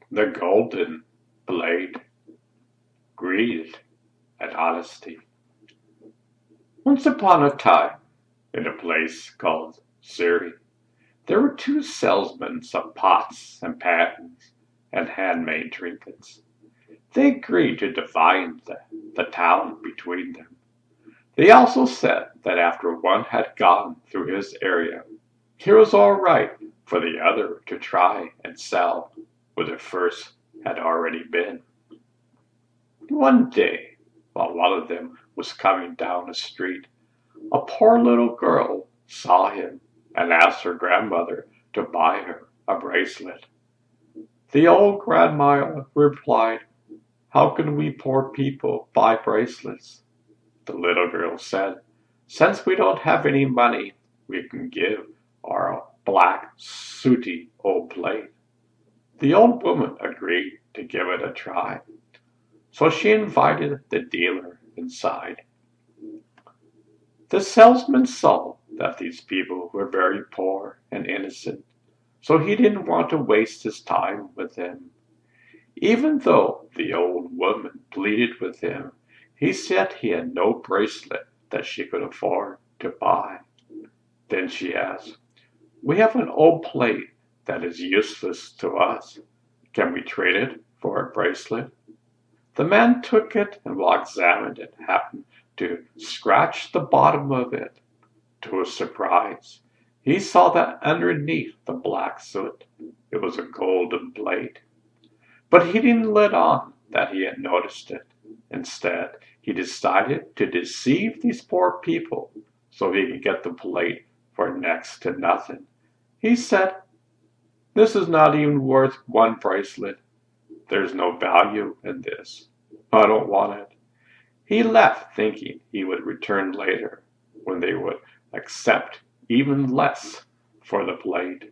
The golden blade, greed, and honesty. Once upon a time, in a place called Surrey, there were two salesmen of pots and pans and handmade trinkets. They agreed to divide the town between them. They also said that after one had gone through his area, it was all right for the other to try and sell where the first had already been. One day, while one of them was coming down the street, a poor little girl saw him and asked her grandmother to buy her a bracelet. The old grandma replied, "How can we poor people buy bracelets?" The little girl said, "Since we don't have any money, we can give our black, sooty old plate." The old woman agreed to give it a try, so she invited the dealer inside. The salesman saw that these people were very poor and innocent, so he didn't want to waste his time with them. Even though the old woman pleaded with him, he said he had no bracelet that she could afford to buy. Then she asked, "We have an old plate that is useless to us. Can we trade it for a bracelet?" The man took it and while examining it happened to scratch the bottom of it. To his surprise, he saw that underneath the black soot it was a golden blade. But he didn't let on that he had noticed it. Instead, he decided to deceive these poor people so he could get the plate for next to nothing. He said, "This is not even worth one bracelet. There's no value in this. I don't want it." He left thinking he would return later when they would accept even less for the plate.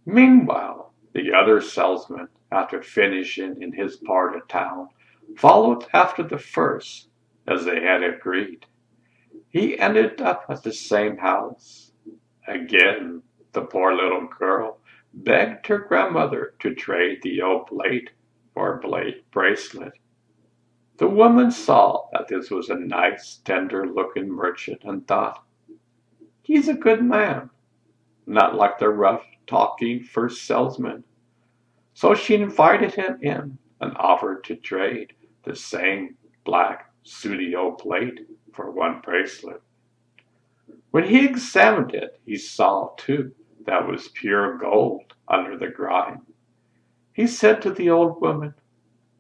Meanwhile, the other salesman, after finishing in his part of town, followed after the first, as they had agreed. He ended up at the same house. Again, the poor little girl begged her grandmother to trade the old plate for a bracelet. The woman saw that this was a nice, tender-looking merchant and thought, "He's a good man, not like the rough-talking first salesman." So she invited him in and offered to trade the same black, sooty old plate for one bracelet. When he examined it, he saw, too, that it was pure gold under the grime. He said to the old woman,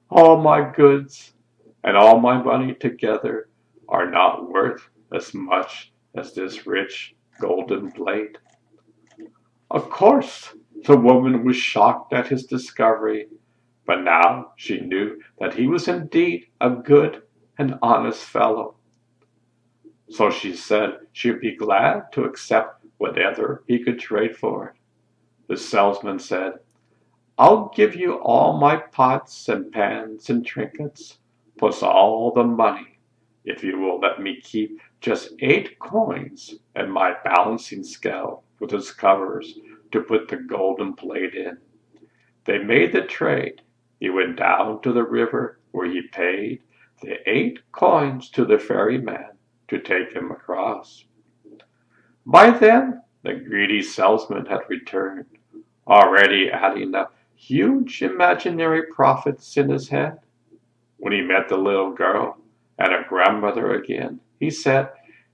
"All my goods and all my money together are not worth as much as this rich golden plate." Of course, the woman was shocked at his discovery, but now she knew that he was indeed a good and honest fellow. So she said she'd be glad to accept whatever he could trade for it. The salesman said, "I'll give you all my pots and pans and trinkets, plus all the money, if you will let me keep just 8 coins and my balancing scale with its covers to put the golden plate in." They made the trade. He went down to the river where he paid the 8 coins to the ferryman to take him across. By then, the greedy salesman had returned, already adding up huge imaginary profits in his head. When he met the little girl and her grandmother again, he said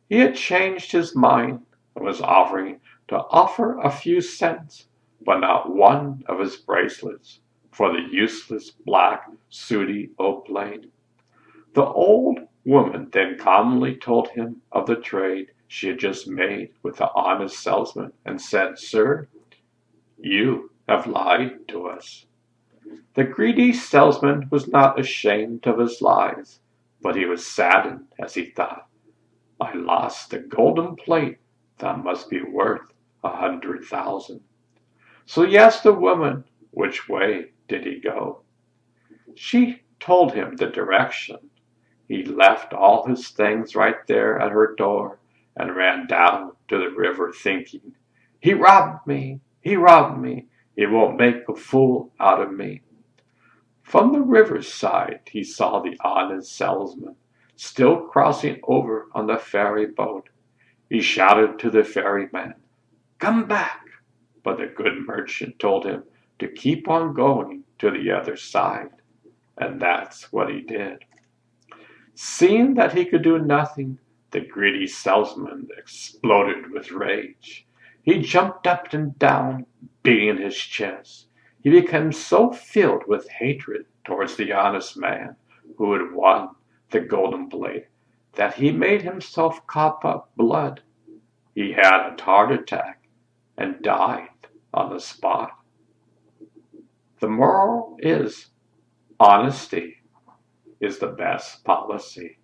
he had changed his mind and was offering to offer a few cents, but not one of his bracelets, for the useless black, sooty old plate. The old woman then calmly told him of the trade she had just made with the honest salesman and said, "Sir, you have lied to us." The greedy salesman was not ashamed of his lies, but he was saddened as he thought, "I lost the golden plate that must be worth 100,000." So he asked the woman, which way did he go? She told him the direction. He left all his things right there at her door and ran down to the river thinking, "He robbed me! He robbed me! He won't make a fool out of me." From the riverside he saw the honest salesman still crossing over on the ferry boat. He shouted to the ferryman, "Come back!" But the good merchant told him to keep on going to the other side. And that's what he did. Seeing that he could do nothing, the greedy salesman exploded with rage. He jumped up and down, beating his chest. He became so filled with hatred towards the honest man who had won the golden blade that he made himself cough up blood. He had a heart attack and died on the spot. The moral is honesty is the best policy.